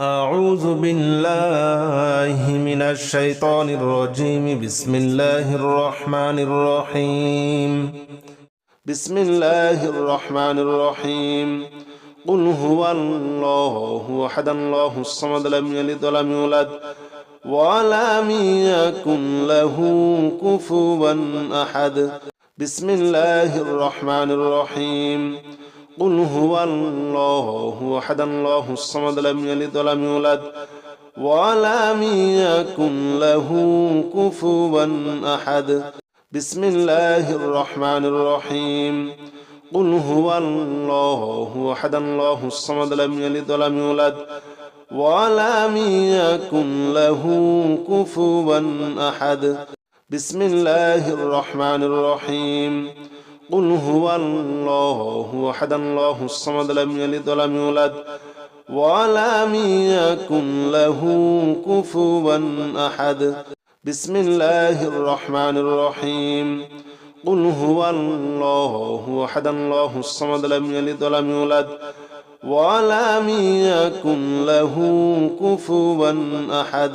أعوذ بالله من الشيطان الرجيم. بسم الله الرحمن الرحيم. بسم الله الرحمن الرحيم. قل هو الله أحد الله الصمد لم يلد ولم يولد ولم يكن له كفوا أحد. بسم الله الرحمن الرحيم. قل هو الله أحد الله الصمد لم يلد ولم يولد ولم يكن له كفوا أحد. بسم الله الرحمن الرحيم. قل هو الله أحد الله الصمد لم يلد ولم يولد ولم يكن له كفوا أحد. بسم الله الرحمن الرحيم. قل هو الله أحد الله الصمد لم يلد ولم يولد ولم يكن له كفوا أحد. بسم الله الرحمن الرحيم. قل هو الله أحد الله الصمد لم يلد ولم يولد ولم يكن له كفوا أحد.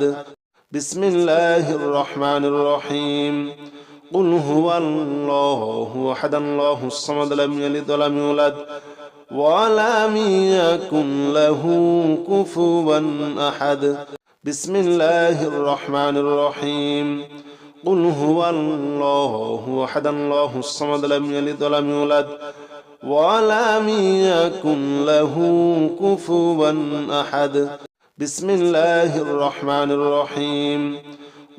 بسم الله الرحمن الرحيم. قل هو الله أحد الله الصمد لم يلد ولم يولد ولم يكن له كفوا أحد. بسم الله الرحمن الرحيم. قل هو الله أحد الله الصمد لم يلد ولم يولد ولم يكن له كفوا أحد. بسم الله الرحمن الرحيم.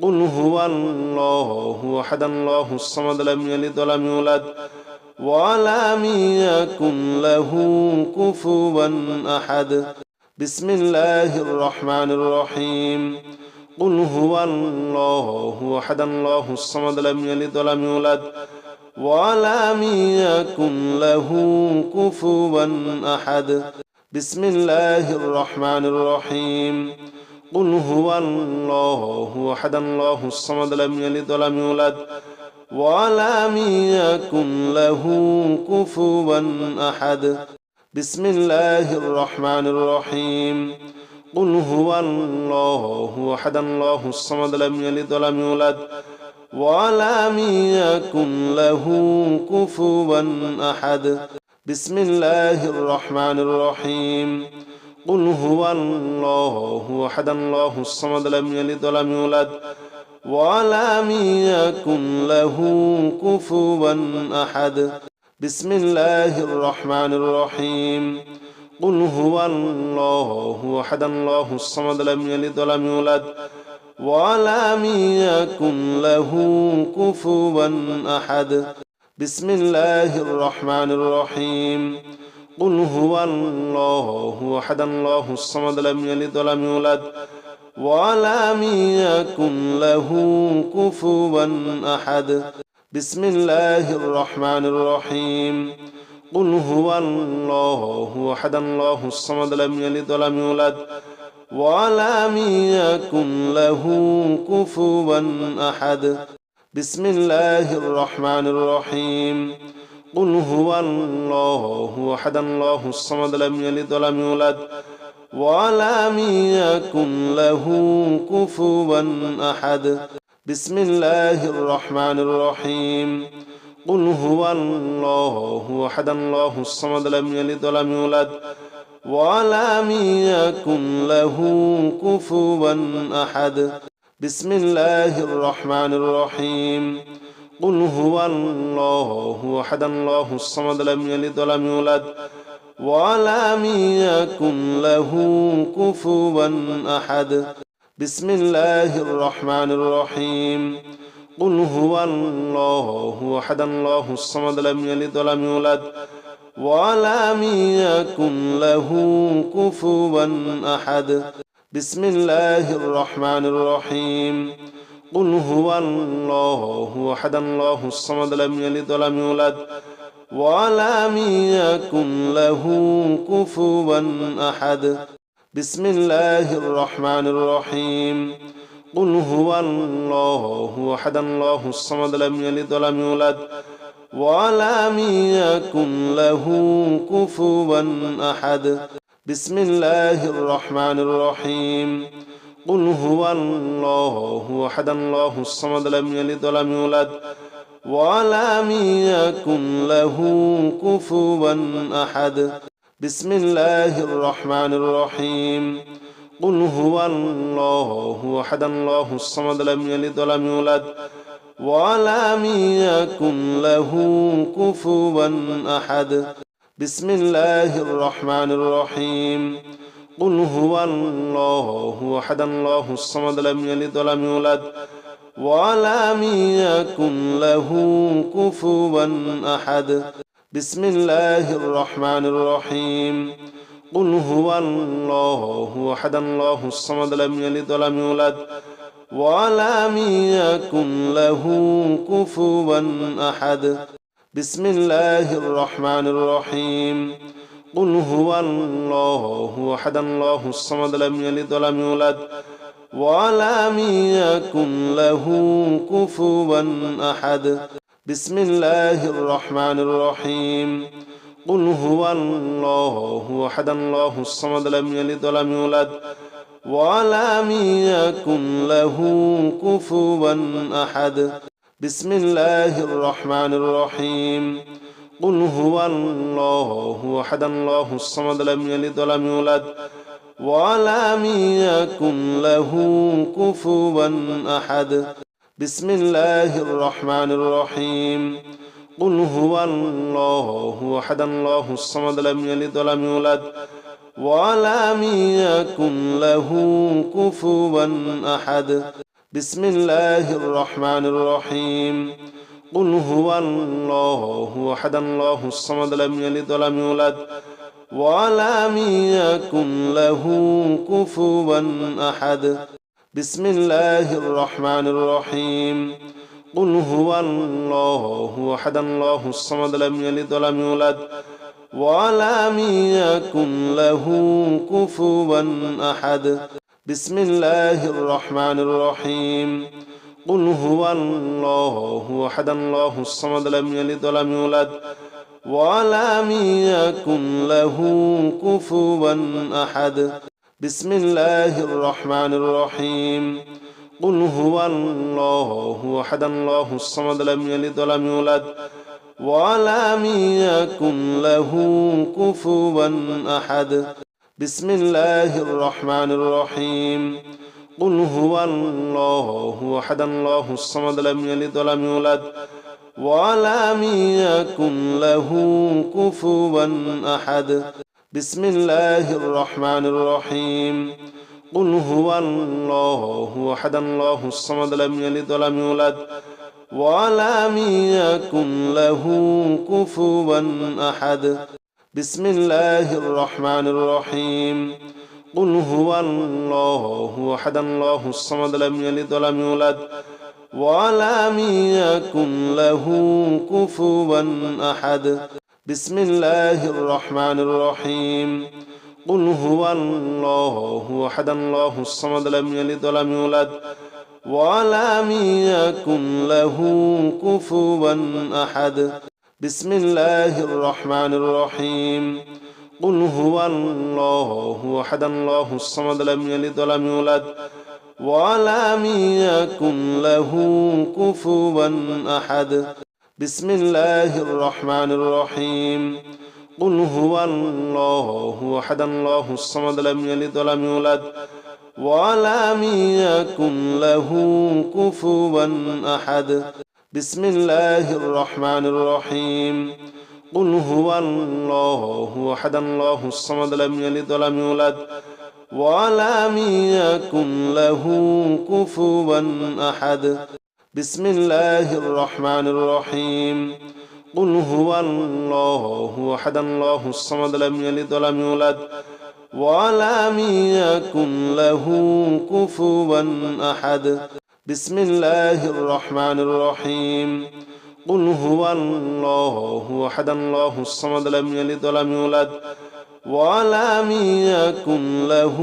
قل هو الله أحد الله الصمد لم يلد ولم يولد ولم يكن له كفوا أحد. بسم الله الرحمن الرحيم. قل هو الله أحد الله الصمد لم يلد ولم يولد ولم يكن له كفوا أحد. بسم الله الرحمن الرحيم. قل هو الله أحد الله الصمد لم يلد ولم يولد ولم يكن له كفوا أحد. بسم الله الرحمن الرحيم. قل هو الله أحد الله الصمد لم يلد ولم يولد ولم يكن له كفوا أحد. بسم الله الرحمن الرحيم. قل هو الله أحد الله الصمد لم يلد ولم يولد ولم يكن له كفوا أحد. بسم الله الرحمن الرحيم. قل هو الله أحد الله الصمد لم يلد ولم يولد ولم يكن له كفوا أحد. بسم الله الرحمن الرحيم. قل هو الله أحد الله الصمد لم يلد ولم يولد ولم يكن له كفوا أحد. بسم الله الرحمن الرحيم. قل هو الله أحد الله الصمد لم يلد ولم يولد ولم يكن له كفوا أحد. بسم الله الرحمن الرحيم. قل هو الله أحد الله الصمد لم يلد ولم يولد ولم يكن له كفوا أحد. بسم الله الرحمن الرحيم. قل هو الله أحد الله الصمد لم يلد ولم يولد ولم يكن له كفوا أحد. بسم الله الرحمن الرحيم. قل هو الله أحد الله الصمد لم يلد ولم يولد ولم يكن له كفوا أحد. بسم الله الرحمن الرحيم. قل هو الله أحد الله الصمد لم يلد ولم يولد ولم يكن له كفوا أحد. بسم الله الرحمن الرحيم. قل هو الله أحد الله الصمد لم يلد ولم يولد ولم يكن له كفوا أحد. بسم الله الرحمن الرحيم. قل هو الله أحد الله الصمد لم يلد ولم يولد ولم يكن له كفوا أحد. بسم الله الرحمن الرحيم قل هو الله أحد الله الصمد لم يلد ولم يولد ولم يكن له كفوا أحد بسم الله الرحمن الرحيم قل هو الله أحد الله الصمد لم يلد ولم يولد ولم يكن له كفوا أحد بسم الله الرحمن الرحيم قل هو الله أحد الله الصمد لم يلد ولم يولد ولم يكن له كفوا أحد بسم الله الرحمن الرحيم قل هو الله أحد الله الصمد لم يلد ولم يولد ولم يكن له كفوا أحد بسم الله الرحمن الرحيم قل هو الله أحد الله الصمد لم يلد ولم يولد ولم يكن له كفوا أحد بسم الله الرحمن الرحيم قل هو الله أحد الله الصمد لم يلد ولم يولد ولم يكن له كفوا أحد بسم الله الرحمن الرحيم قل هو الله أحد الله الصمد لم يلد ولم يولد ولم يكن له كفوا أحد بسم الله الرحمن الرحيم قل هو الله أحد الله الصمد لم يلد ولم يولد ولم يكن له كفوا أحد بسم الله الرحمن الرحيم قل هو الله أحد الله الصمد لم يلد ولم يولد ولم يكن له كفوا أحد بسم الله الرحمن الرحيم قل هو الله أحد الله الصمد لم يلد ولم يولد ولم يكن له كفوا أحد بسم الله الرحمن الرحيم قل هو الله أحد الله الصمد لم يلد ولم يولد ولم يكن له كفوا أحد بسم الله الرحمن الرحيم قل هو الله أحد الله الصمد لم يلد ولم يولد ولم يكن له كفوا أحد بسم الله الرحمن الرحيم قل هو الله أحد الله الصمد لم يلد ولم يولد ولم يكن له كفوا أحد بسم الله الرحمن الرحيم قل هو الله أحد الله الصمد لم يلد ولم يولد ولم يكن له كفوا أحد بسم الله الرحمن الرحيم قل هو الله أحد الله الصمد لم يلد ولم يولد ولم يكن له كفوا أحد بسم الله الرحمن الرحيم قل هو الله أحد الله الصمد لم يلد ولم يولد ولم يكن له كفوا أحد بسم الله الرحمن الرحيم قل هو الله أحد الله الصمد لم يلد ولم يولد ولم يكن له كفوا أحد بسم الله الرحمن الرحيم قل هو الله أحد الله الصمد لم يلد ولم يولد ولم يكن له كفوا أحد بسم الله الرحمن الرحيم قل هو الله أحد الله الصمد لم يلد ولم يولد ولم يكن له كفوا أحد بسم الله الرحمن الرحيم قل هو الله أحد الله الصمد لم يلد ولم يولد ولم يكن له كفوا أحد بسم الله الرحمن الرحيم قل هو الله أحد الله الصمد لم يلد ولم يولد ولم يكن له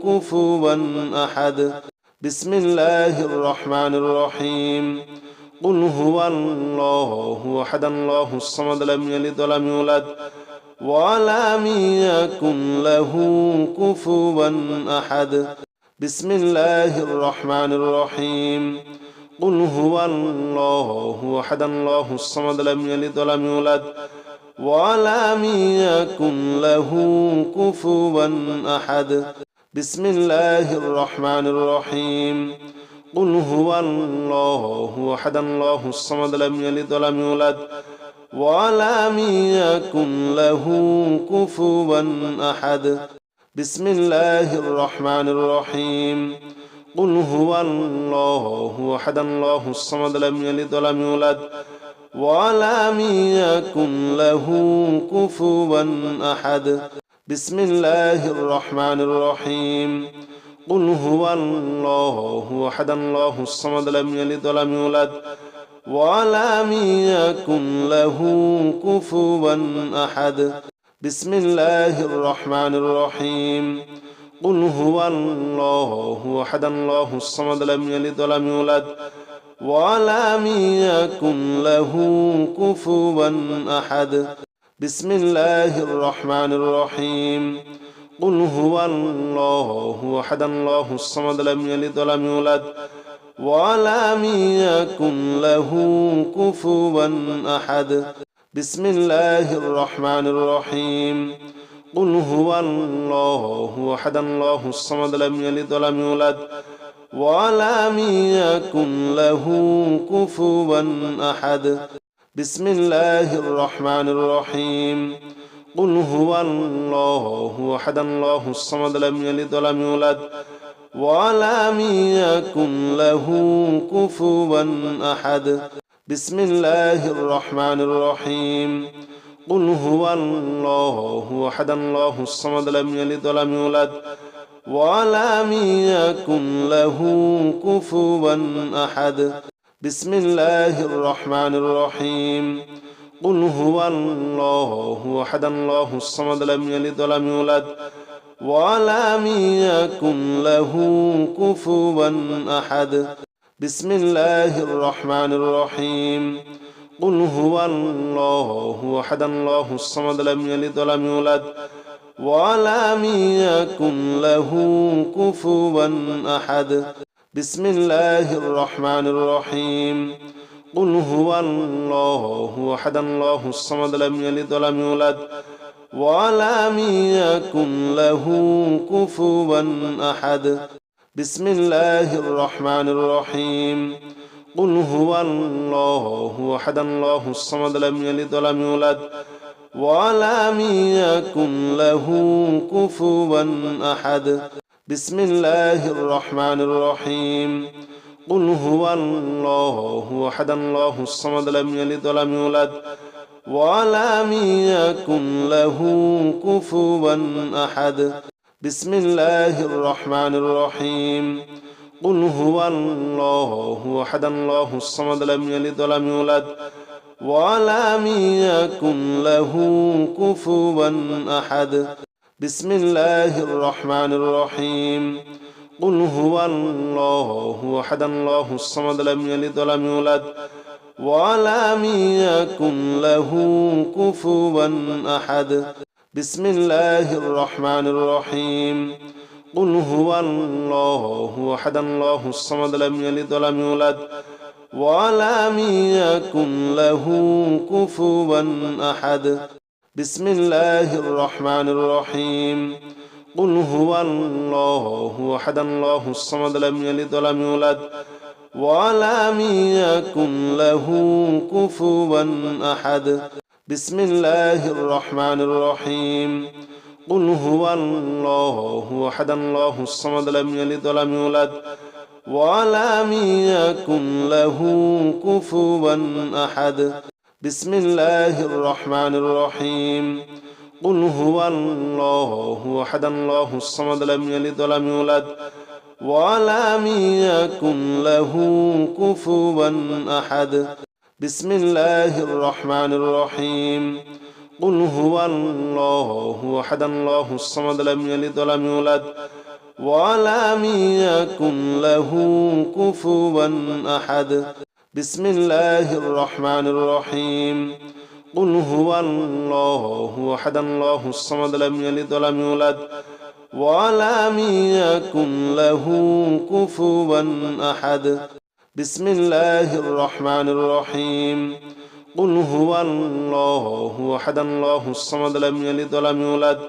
كفوا أحد بسم الله الرحمن الرحيم قل هو الله أحد الله الصمد لم يلد ولم يولد ولم يكن له كفوا أحد بسم الله الرحمن الرحيم قل هو الله أحد الله الصمد لم يلد ولم يولد ولم يكن له كفوا أحد بسم الله الرحمن الرحيم قل هو الله أحد الله الصمد لم يلد ولم يولد ولم يكن له كفوا أحد بسم الله الرحمن الرحيم قل هو الله أحد الله الصمد لم يلد ولم يولد ولم يكن له كفوا أحد بسم الله الرحمن الرحيم قل هو الله أحد الله الصمد لم يلد ولم يولد ولم يكن له كفوا أحد بسم الله الرحمن الرحيم قل هو الله أحد الله الصمد لم يلد ولم يولد ولم يكن له كفوا أحد بسم الله الرحمن الرحيم قل هو الله أحد الله الصمد لم يلد ولم يولد ولم يكن له كفوا أحد بسم الله الرحمن الرحيم قل هو الله أحد الله الصمد لم يلد ولم يولد ولم يكن له كفوا أحد بسم الله الرحمن الرحيم قل هو الله أحد الله الصمد لم يلد ولم يولد ولم يكن له كفوا أحد بسم الله الرحمن الرحيم قل هو الله أحد الله الصمد لم يلد ولم يولد ولم يكن له كفوا أحد بسم الله الرحمن الرحيم قل هو الله أحد الله الصمد لم يلد ولم يولد ولم يكن له كفوا أحد بسم الله الرحمن الرحيم قل هو الله أحد الله الصمد لم يلد ولم يولد ولم يكن له كفوا أحد بسم الله الرحمن الرحيم قل هو الله أحد الله الصمد لم يلد ولم يولد ولم يكن له كفوا أحد بسم الله الرحمن الرحيم قل هو الله أحد الله الصمد لم يلد ولم يولد ولم يكن له كفوا أحد بسم الله الرحمن الرحيم قل هو الله أحد الله الصمد لم يلد ولم يولد ولم يكن له كفوا أحد بسم الله الرحمن الرحيم قل هو الله أحد الله الصمد لم يلد ولم يولد ولم يكن له كفوا أحد بسم الله الرحمن الرحيم قل هو الله أحد الله الصمد لم يلد ولم يولد ولم يكن له كفوا أحد بسم الله الرحمن الرحيم قل هو الله أحد الله الصمد لم يلد ولم يولد ولم يكن له كفوا أحد بسم الله الرحمن الرحيم قل هو الله أحد الله الصمد لم يلد ولم يولد ولم يكن له كفوا أحد بسم الله الرحمن الرحيم قل هو الله أحد الله الصمد لم يلد ولم يولد ولم يكن له كفوا أحد بسم الله الرحمن الرحيم قل هو الله أحد الله الصمد لم يلد ولم يولد ولم يكن له كفوا أحد بسم الله الرحمن الرحيم قل هو الله أحد الله الصمد لم يلد ولم يولد ولم يكن له كفوا أحد بسم الله الرحمن الرحيم قل هو الله أحد الله الصمد لم يلد ولم يولد ولم يكن له كفوا أحد بسم الله الرحمن الرحيم قل هو الله أحد الله الصمد لم يلد ولم يولد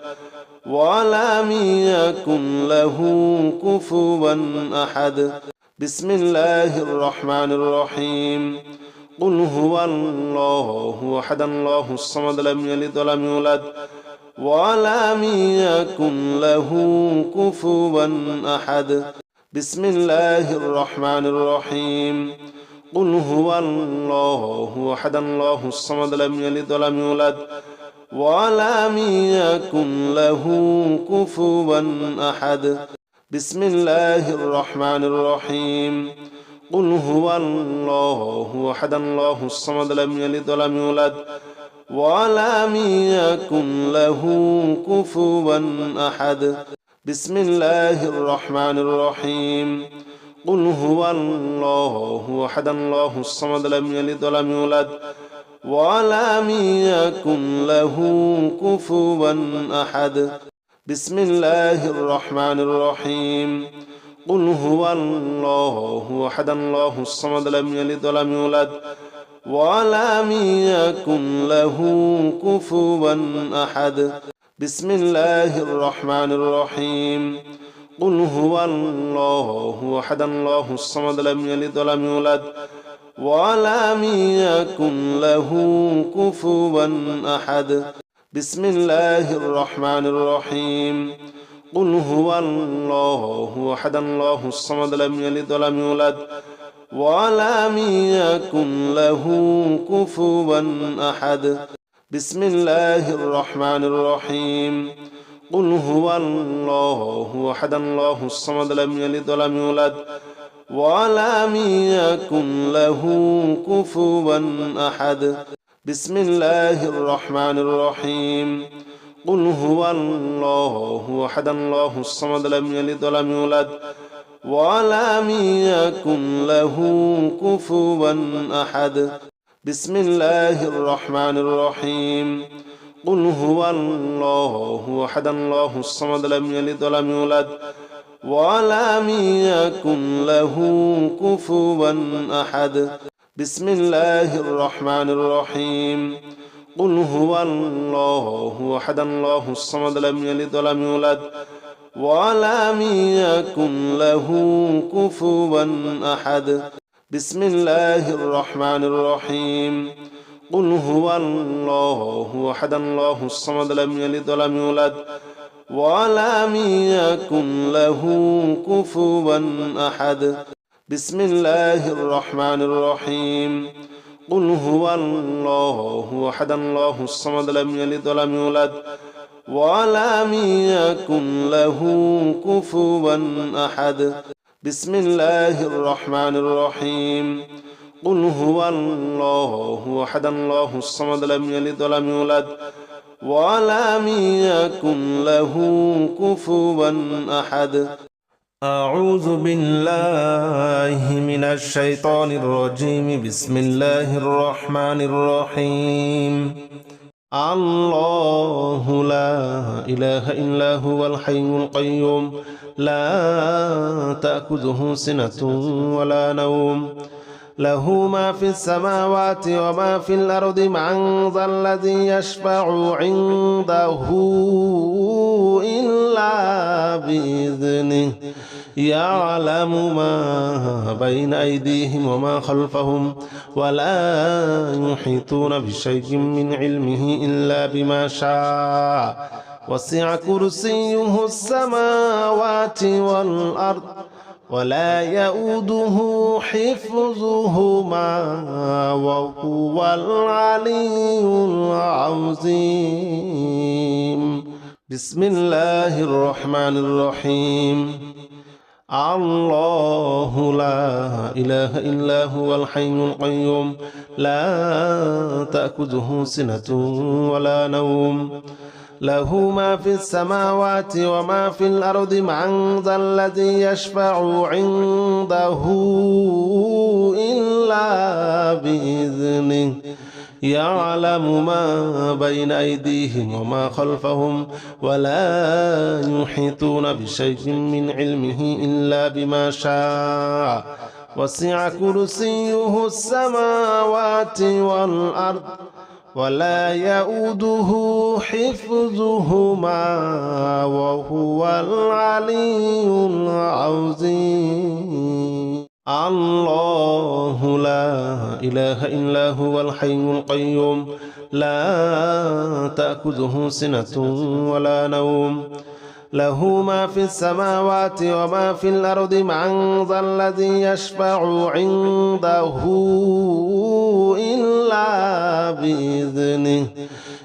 ولم يكن له كفوا أحد بسم الله الرحمن الرحيم قل هو الله أحد الله الصمد لم يلد ولم يولد ولم يكن له كفوا أحد بسم الله الرحمن الرحيم قل هو الله أحد الله الصمد لم يلد ولم يولد ولم يكن له كفوا أحد بسم الله الرحمن الرحيم قل هو الله أحد الله الصمد لم يلد ولم يولد ولم يكن له كفوا أحد بسم الله الرحمن الرحيم قل هو الله أحد الله الصمد لم يلد ولم يولد ولم يكن له كفوا أحد بسم الله الرحمن الرحيم قل هو الله أحد الله الصمد لم يلد ولم يولد ولم يكن له كفوا أحد بسم الله الرحمن الرحيم قل هو الله أحد الله الصمد لم يلد ولم يولد ولم يكن له كفوا أحد بسم الله الرحمن الرحيم قل هو الله أحد الله الصمد لم يلد ولم يولد ولم يكن له كفوا أحد بسم الله الرحمن الرحيم قل هو الله أحد الله الصمد لم يلد ولم يولد ولم يكن له كفوا أحد بسم الله الرحمن الرحيم قل هو الله أحد الله الصمد لم يلد ولم يولد ولم يكن له كفوا أحد بسم الله الرحمن الرحيم قل هو الله أحد الله الصمد لم يلد ولم يولد ولم يكن له كفوا أحد بسم الله الرحمن الرحيم قل هو الله أحد الله الصمد لم يلد ولم يولد ولم يكن له كفوا أحد بسم الله الرحمن الرحيم قل هو الله أحد الله الصمد لم يلد ولم يولد ولم يكن له كفوا أحد بسم الله الرحمن الرحيم قل هو الله أحد الله الصمد لم يلد ولم يولد ولم يكن له كفوا أحد بسم الله الرحمن الرحيم قل هو الله أحد الله الصمد لم يلد ولم يولد ولم يكن له كفوا أحد أعوذ بالله من الشيطان الرجيم بسم الله الرحمن الرحيم الله لا إله إلا هو الحي القيوم لا تأخذه سنة ولا نوم له ما في السماوات وما في الأرض من ذا الذي يشفع عنده إلا بإذنه يعلم ما بين أيديهم وما خلفهم ولا يحيطون بشيء من علمه إلا بما شاء وسع كرسيه السماوات والأرض ولا يؤوده حفظهما وهو العلي العظيم بسم الله الرحمن الرحيم الله لا إله إلا هو الحي القيوم لا تأخذه سنة ولا نوم له ما في السماوات وما في الأرض من ذا الذي يشفع عنده إلا بإذنه يعلم ما بين أيديهم وما خلفهم ولا يحيطون بشيء من علمه إلا بما شاء وسع كرسيه السماوات والأرض ولا يؤوده حفظهما وهو العلي العظيم الله لا إله إلا هو الحي القيوم لا تأخذه سنة ولا نوم له ما في السماوات وما في الأرض من ذا الذي يشفع عنده إلا بإذنه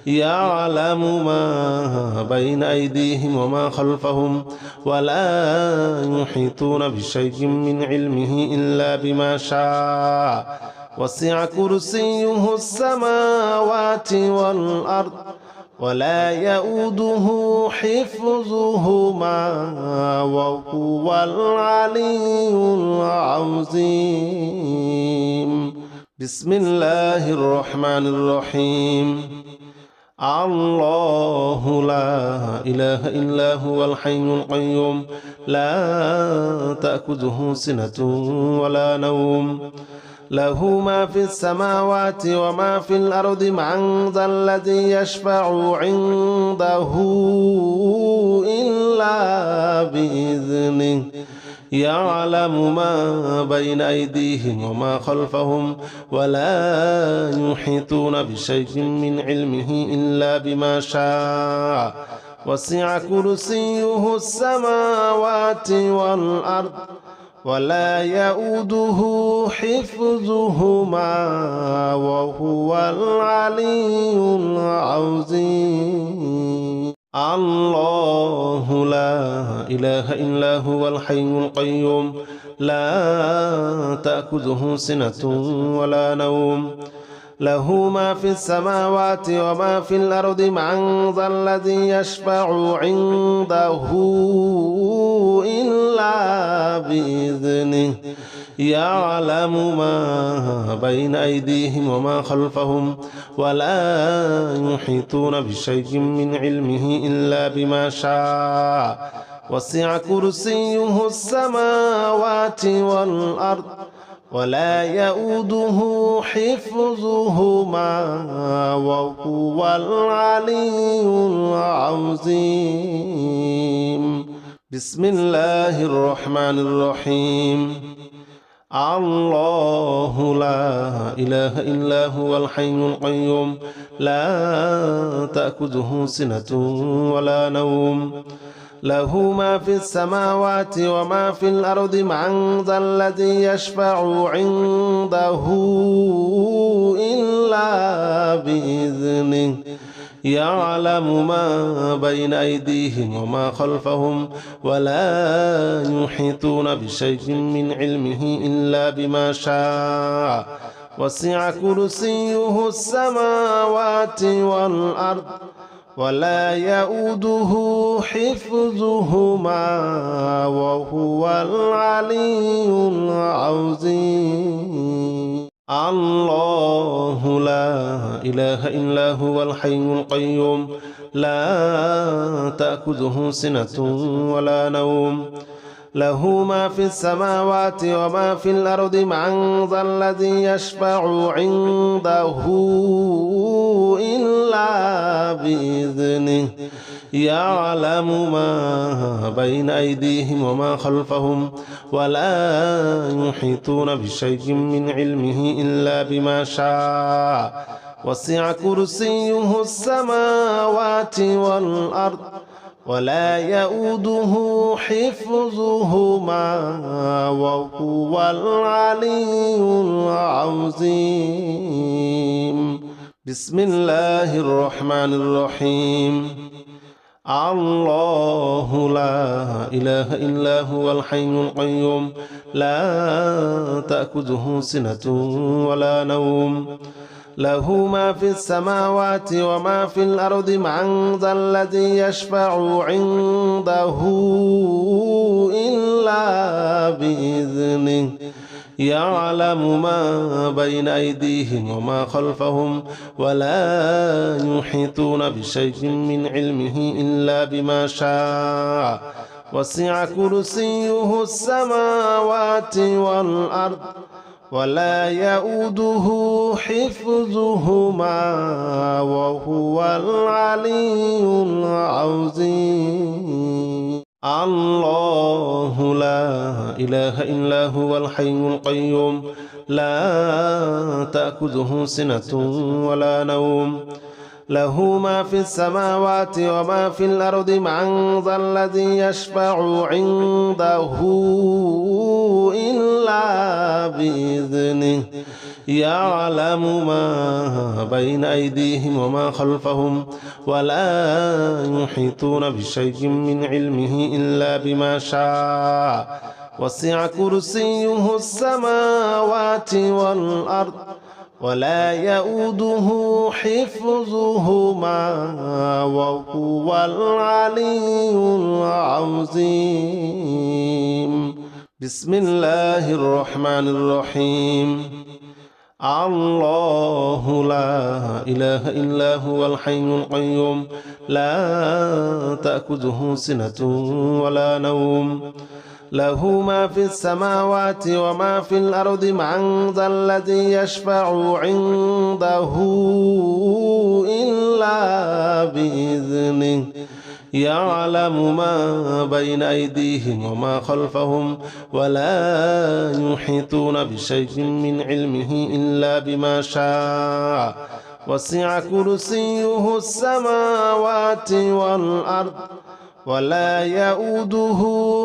يعلم ما بين أيديهم وما خلفهم ولا يحيطون بشيء من علمه إلا بما شاء وسع كرسيه السماوات والأرض ولا يؤوده حفظهما وهو العلي العظيم بسم الله الرحمن الرحيم الله لا إله إلا هو الحي القيوم لا تأخذه سنة ولا نوم له ما في السماوات وما في الأرض من ذا الذي يشفع عنده إلا بإذنه يعلم ما بين أيديهم وما خلفهم ولا يحيطون بشيء من علمه إلا بما شاء وسع كرسيه السماوات والأرض ولا يؤوده حفظهما وهو العلي العظيم الله لا إله إلا هو الحي القيوم لا تأخذه سنة ولا نوم له ما في السماوات وما في الأرض من ذا الذي يشفع عنده إلا بإذنه يعلم ما بين أيديهم وما خلفهم ولا يحيطون بشيء من علمه إلا بما شاء وسع كرسيه السماوات والأرض ولا يؤوده حفظهما وهو العلي العظيم بسم الله الرحمن الرحيم الله لا إله إلا هو الحي القيوم لا تأخذه سنة ولا نوم له ما في السماوات وما في الأرض من ذا الذي يشفع عنده إلا بإذنه يعلم ما بين أيديهم وما خلفهم ولا يحيطون بشيء من علمه إلا بما شاء وسع كرسيه السماوات والأرض ولا يؤوده حفظهما وهو العلي العظيم الله لا إله إلا هو الحي القيوم لا تأخذه سنة ولا نوم له ما في السماوات وما في الأرض من ذا الذي يشفع عنده إلا بإذنه يعلم ما بين أيديهم وما خلفهم ولا يحيطون بشيء من علمه إلا بما شاء وسع كرسيه السماوات والأرض ولا يؤوده حفظهما وهو العلي العظيم بسم الله الرحمن الرحيم الله لا إله إلا هو الحي القيوم لا تأخذه سنة ولا نوم له ما في السماوات وما في الأرض من ذا الذي يشفع عنده إلا بإذنه يعلم ما بين أيديهم وما خلفهم ولا يحيطون بشيء من علمه إلا بما شاء وسع كرسيه السماوات والأرض ولا يؤوده حفظهما وهو العلي العظيم الله لا إله إلا هو الحي القيوم لا تأخذه سنة ولا نوم له ما في السماوات وما في الأرض من ذا الذي يشفع عنده إلا بإذنه يعلم ما بين أيديهم وما خلفهم ولا يحيطون بشيء من علمه إلا بما شاء وسع كرسيه السماوات والأرض ولا يؤوده حفظهما وهو العلي العظيم بسم الله الرحمن الرحيم الله لا إله إلا هو الحي القيوم لا تأخذه سنة ولا نوم له ما في السماوات وما في الأرض من ذا الذي يشفع عنده إلا بإذنه يعلم ما بين أيديهم وما خلفهم ولا يحيطون بشيء من علمه إلا بما شاء وسع كرسيه السماوات والأرض ولا يؤوده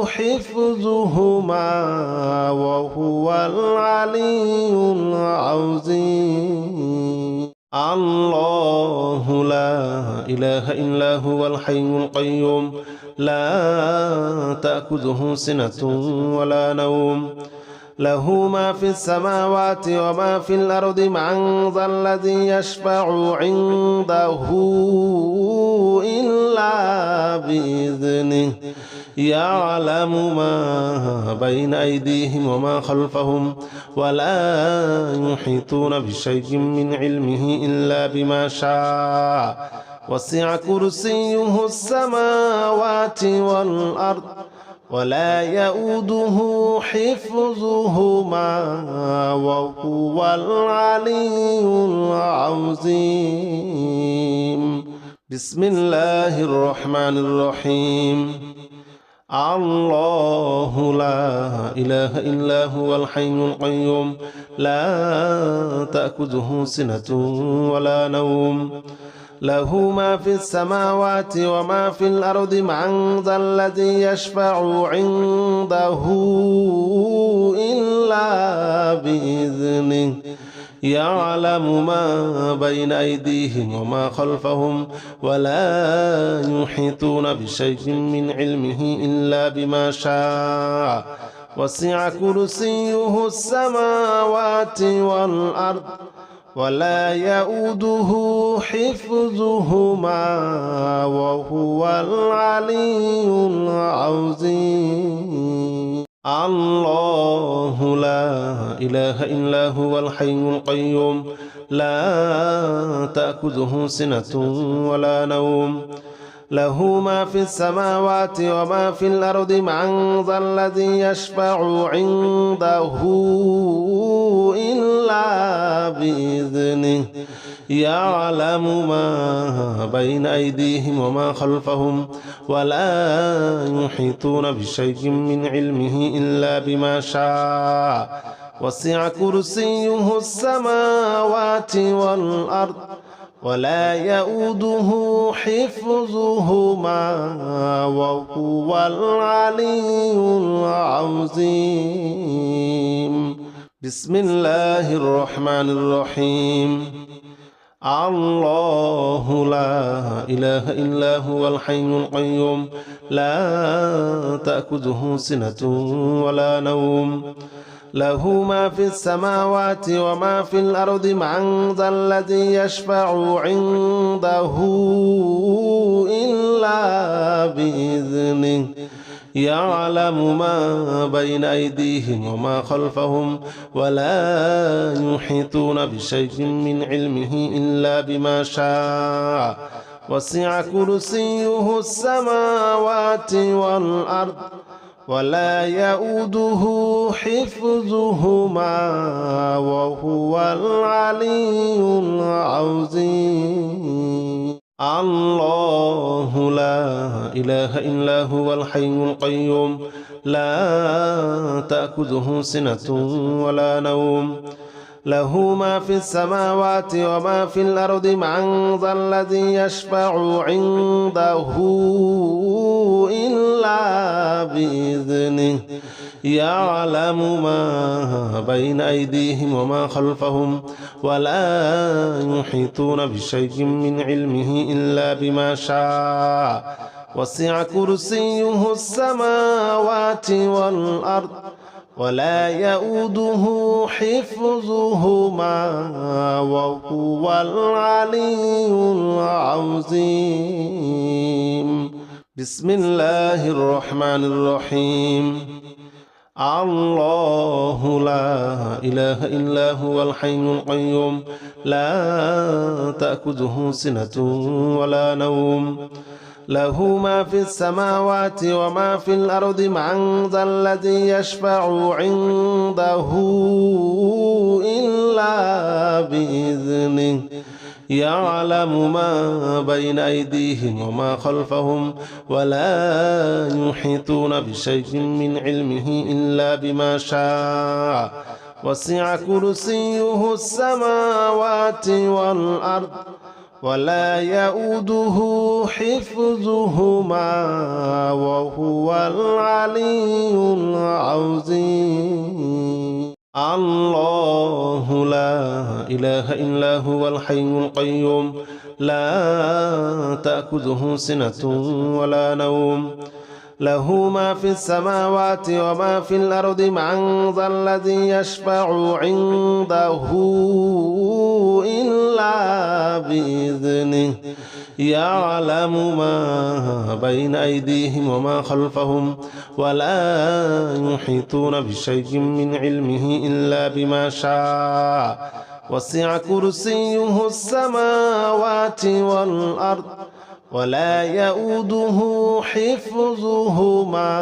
حفظهما وهو العلي العظيم الله لا إله إلا هو الحي القيوم لا تأخذه سنة ولا نوم له ما في السماوات وما في الأرض من ذا الذي يشفع عنده إلا بإذنه يعلم ما بين أيديهم وما خلفهم ولا يحيطون بشيء من علمه إلا بما شاء وسع كرسيه السماوات والأرض ولا يؤوده حفظهما وهو العلي العظيم بسم الله الرحمن الرحيم الله لا إله إلا هو الحي القيوم لا تأخذه سنة ولا نوم له ما في السماوات وما في الأرض من ذا الذي يشفع عنده إلا بإذنه يعلم ما بين أيديهم وما خلفهم ولا يحيطون بشيء من علمه إلا بما شاء وسع كرسيه السماوات والأرض ولا يؤوده حفظهما وهو العلي العظيم الله لا إله إلا هو الحي القيوم لا تأخذه سنة ولا نوم له ما في السماوات وما في الأرض من ذا الذي يشفع عنده إلا بإذنه يعلم ما بين أيديهم وما خلفهم ولا يحيطون بشيء من علمه إلا بما شاء وسع كرسيه السماوات والأرض ولا يؤوده حفظهما وهو العلي العظيم بسم الله الرحمن الرحيم الله لا إله إلا هو الحي القيوم لا تأخذه سنة ولا نوم له ما في السماوات وما في الأرض من ذا الذي يشفع عنده إلا بإذنه يعلم ما بين أيديهم وما خلفهم ولا يحيطون بشيء من علمه إلا بما شاء وسع كرسيه السماوات والأرض ولا يؤوده حفظهما وهو العلي العظيم الله لا إله إلا هو الحي القيوم لا تأخذه سنة ولا نوم له ما في السماوات وما في الأرض من ذا الذي يشفع عنده إلا بإذنه يعلم ما بين أيديهم وما خلفهم ولا يحيطون بشيء من علمه إلا بما شاء وسع كرسيه السماوات والأرض ولا يؤوده حفظهما وهو العلي العظيم بسم الله الرحمن الرحيم الله لا إله إلا هو الحي القيوم لا تأخذه سنة ولا نوم له ما في السماوات وما في الأرض من ذا الذي يشفع عنده إلا بإذنه يعلم ما بين أيديهم وما خلفهم ولا يحيطون بشيء من علمه إلا بما شاء وسع كرسيه السماوات والأرض ولا يؤوده حفظهما وهو العلي العظيم الله لا إله إلا هو الحي القيوم لا تأخذه سنة ولا نوم له ما في السماوات وما في الأرض من ذا الذي يشفع عنده إلا بإذنه يعلم ما بين أيديهم وما خلفهم ولا يحيطون بشيء من علمه إلا بما شاء وسع كرسيه السماوات والأرض ولا يؤوده حفظهما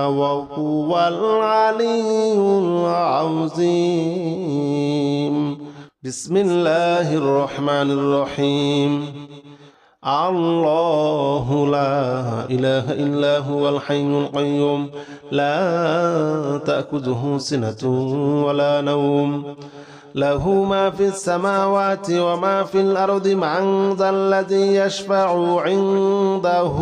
وهو العلي العظيم بسم الله الرحمن الرحيم الله لا إله إلا هو الحي القيوم لا تأخذه سنة ولا نوم له ما في السماوات وما في الأرض من ذا الذي يشفع عنده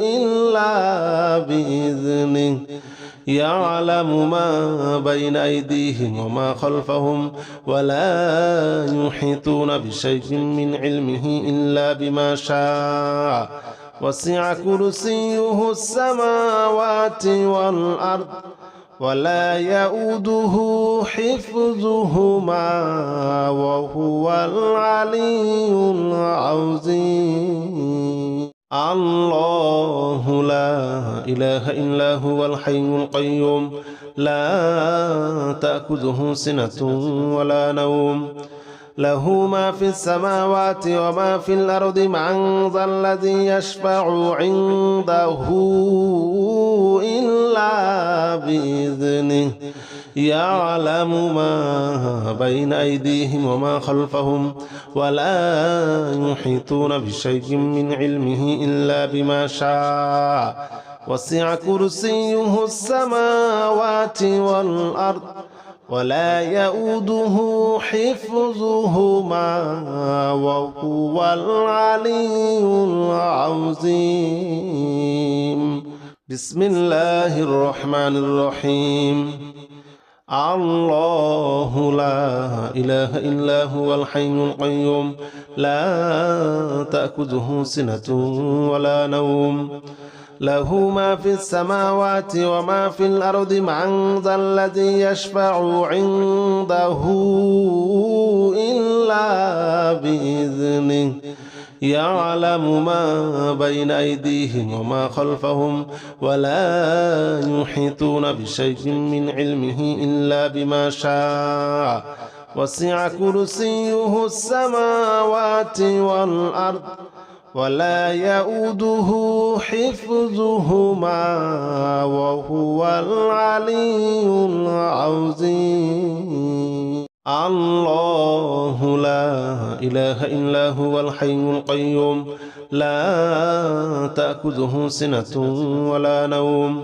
إلا بإذنه يعلم ما بين أيديهم وما خلفهم ولا يحيطون بشيء من علمه إلا بما شاء وسع كرسيه السماوات والأرض ولا يؤوده حفظهما وهو العلي العظيم الله لا إله إلا هو الحي القيوم لا تأخذه سنة ولا نوم له ما في السماوات وما في الأرض من ذا الذي يشفع عنده إلا بإذنه يعلم ما بين أيديهم وما خلفهم ولا يحيطون بشيء من علمه إلا بما شاء وسع كرسيه السماوات والأرض ولا يؤوده حفظهما وهو العلي العظيم بسم الله الرحمن الرحيم الله لا إله إلا هو الحي القيوم لا تأخذه سنة ولا نوم له ما في السماوات وما في الأرض من ذا الذي يشفع عنده إلا بإذنه يعلم ما بين أيديهم وما خلفهم ولا يحيطون بشيء من علمه إلا بما شاء وسع كرسيه السماوات والأرض ولا يؤوده حفظهما وهو العلي العظيم. الله لا إله إلا هو الحي القيوم لا تأخذه سنة ولا نوم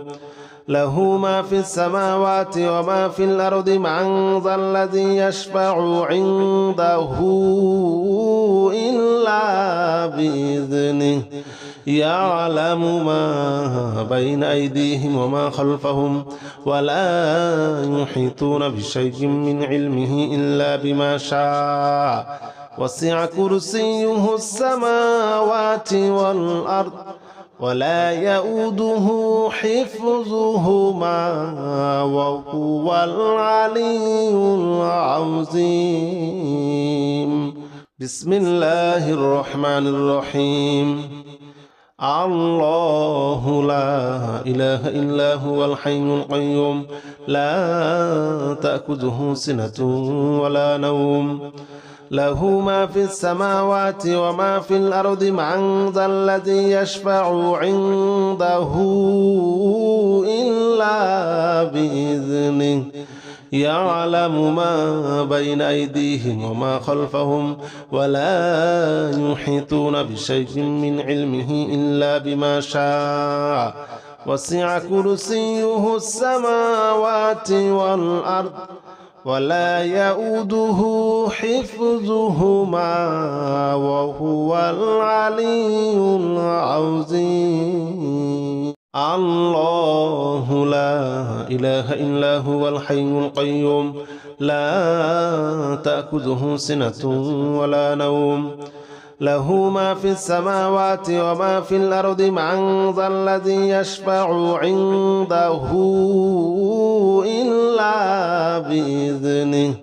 له ما في السماوات وما في الأرض من ذا الذي يشفع عنده إلا بإذنه يعلم ما بين أيديهم وما خلفهم ولا يحيطون بشيء من علمه إلا بما شاء وسع كرسيه السماوات والأرض ولا يؤوده حفظهما وهو العلي العظيم. بسم الله الرحمن الرحيم. الله لا إله إلا هو الحي القيوم لا تأخذه سنة ولا نوم له ما في السماوات وما في الأرض من ذا الذي يشفع عنده إلا بإذنه يعلم ما بين أيديهم وما خلفهم ولا يحيطون بشيء من علمه إلا بما شاء وسع كرسيه السماوات والأرض ولا يؤوده حفظهما وهو العلي العظيم. الله لا إله إلا هو الحي القيوم لا تأخذه سنة ولا نوم له ما في السماوات وما في الأرض من ذا الذي يشفع عنده إلا بإذنه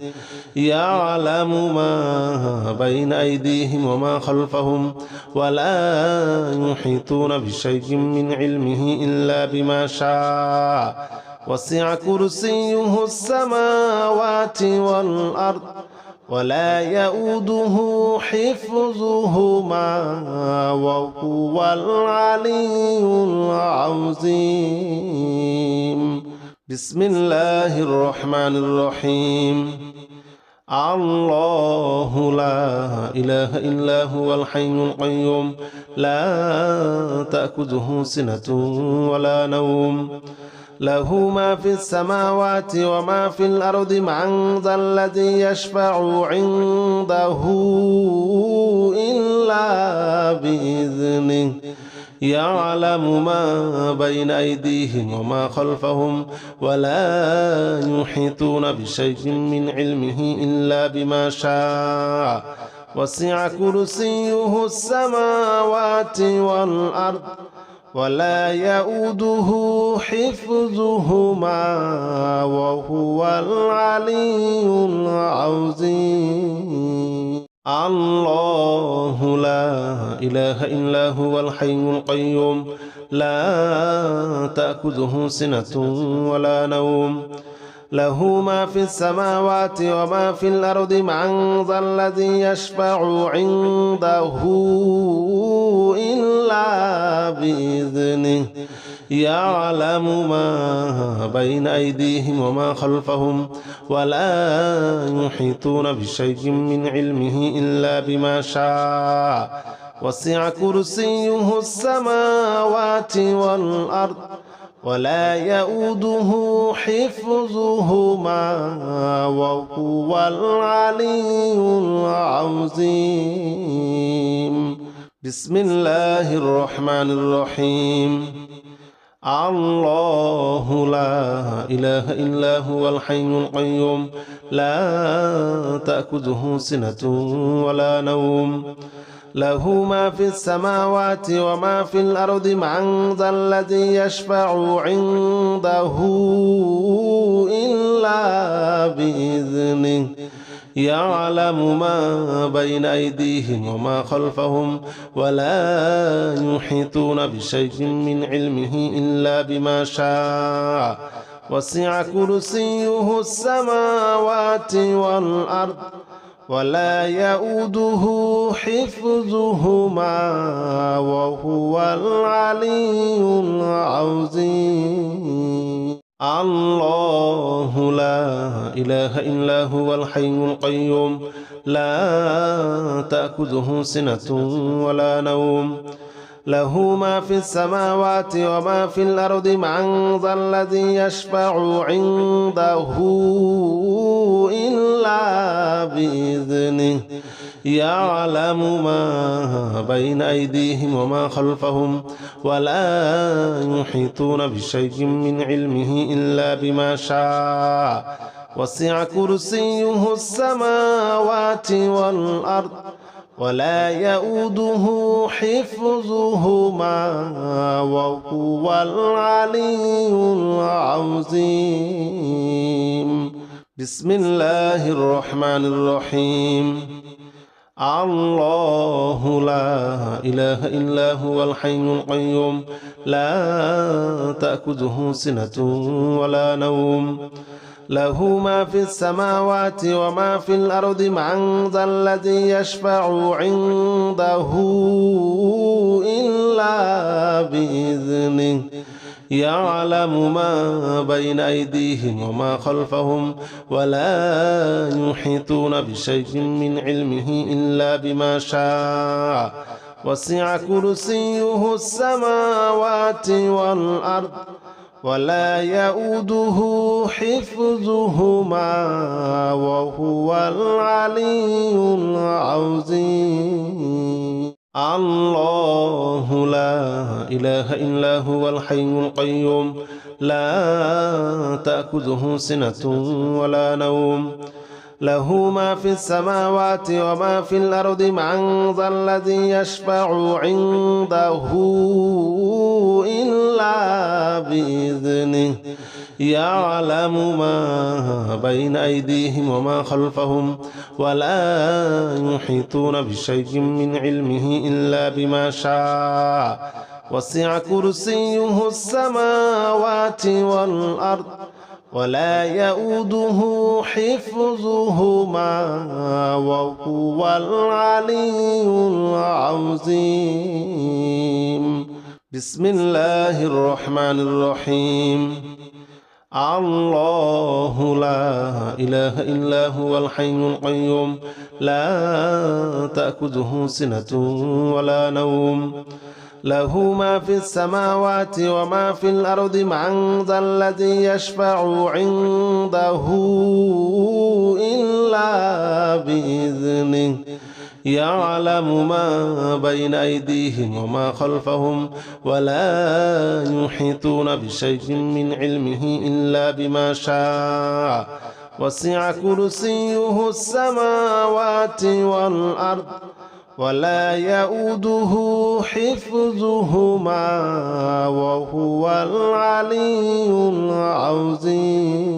يعلم ما بين أيديهم وما خلفهم ولا يحيطون بشيء من علمه إلا بما شاء وسع كرسيه السماوات والأرض ولا يؤوده حفظهما وهو العلي العظيم. بسم الله الرحمن الرحيم. الله لا إله إلا هو الحي القيوم لا تأخذه سنة ولا نوم له ما في السماوات وما في الأرض من ذا الذي يشفع عنده إلا بإذنه يعلم ما بين أيديهم وما خلفهم ولا يحيطون بشيء من علمه إلا بما شاء وسع كرسيه السماوات والأرض ولا يؤوده حفظهما وهو العلي العظيم. الله لا إله إلا هو الحي القيوم لا تأخذه سنة ولا نوم له ما في السماوات وما في الأرض من ذا الذي يشفع عنده إلا بإذنه يعلم ما بين أيديهم وما خلفهم ولا يحيطون بشيء من علمه إلا بما شاء وسع كرسيه السماوات والأرض ولا يؤوده حفظهما وهو العلي العظيم. بسم الله الرحمن الرحيم. الله لا إله إلا هو الحي القيوم لا تأخذه سنة ولا نوم له ما في السماوات وما في الأرض من ذا الذي يشفع عنده إلا بإذنه يعلم ما بين أيديهم وما خلفهم ولا يحيطون بشيء من علمه إلا بما شاء وسع كرسيه السماوات والأرض ولا يؤوده حفظهما وهو العلي العظيم. الله لا إله إلا هو الحي القيوم لا تأخذه سنة ولا نوم له ما في السماوات وما في الأرض من ذا الذي يشفع عنده إلا بإذنه يعلم ما بين أيديهم وما خلفهم ولا يحيطون بشيء من علمه إلا بما شاء وسع كرسيه السماوات والأرض ولا يؤوده حفظهما وهو العلي العظيم. بسم الله الرحمن الرحيم. الله لا إله إلا هو الحي القيوم لا تأخذه سنة ولا نوم له ما في السماوات وما في الأرض من ذا الذي يشفع عنده إلا بإذنه يعلم ما بين أيديهم وما خلفهم ولا يحيطون بشيء من علمه إلا بما شاء وسع كرسيه السماوات والأرض ولا يؤوده حفظهما وهو العلي العظيم. الله لا إله إلا هو الحي القيوم لا تأخذه سنة ولا نوم له ما في السماوات وما في الأرض من ذا الذي يشفع عنده إلا بإذنه يعلم ما بين أيديهم وما خلفهم ولا يحيطون بشيء من علمه إلا بما شاء وسع كرسيه السماوات والأرض ولا يؤوده حفظهما وهو العلي العظيم. بسم الله الرحمن الرحيم. الله لا إله إلا هو الحي القيوم لا تأخذه سنة ولا نوم له ما في السماوات وما في الأرض من ذا الذي يشفع عنده إلا بإذنه يعلم ما بين أيديهم وما خلفهم ولا يحيطون بشيء من علمه إلا بما شاء وسع كرسيه السماوات والأرض ولا يؤوده حفظهما وهو العلي العظيم.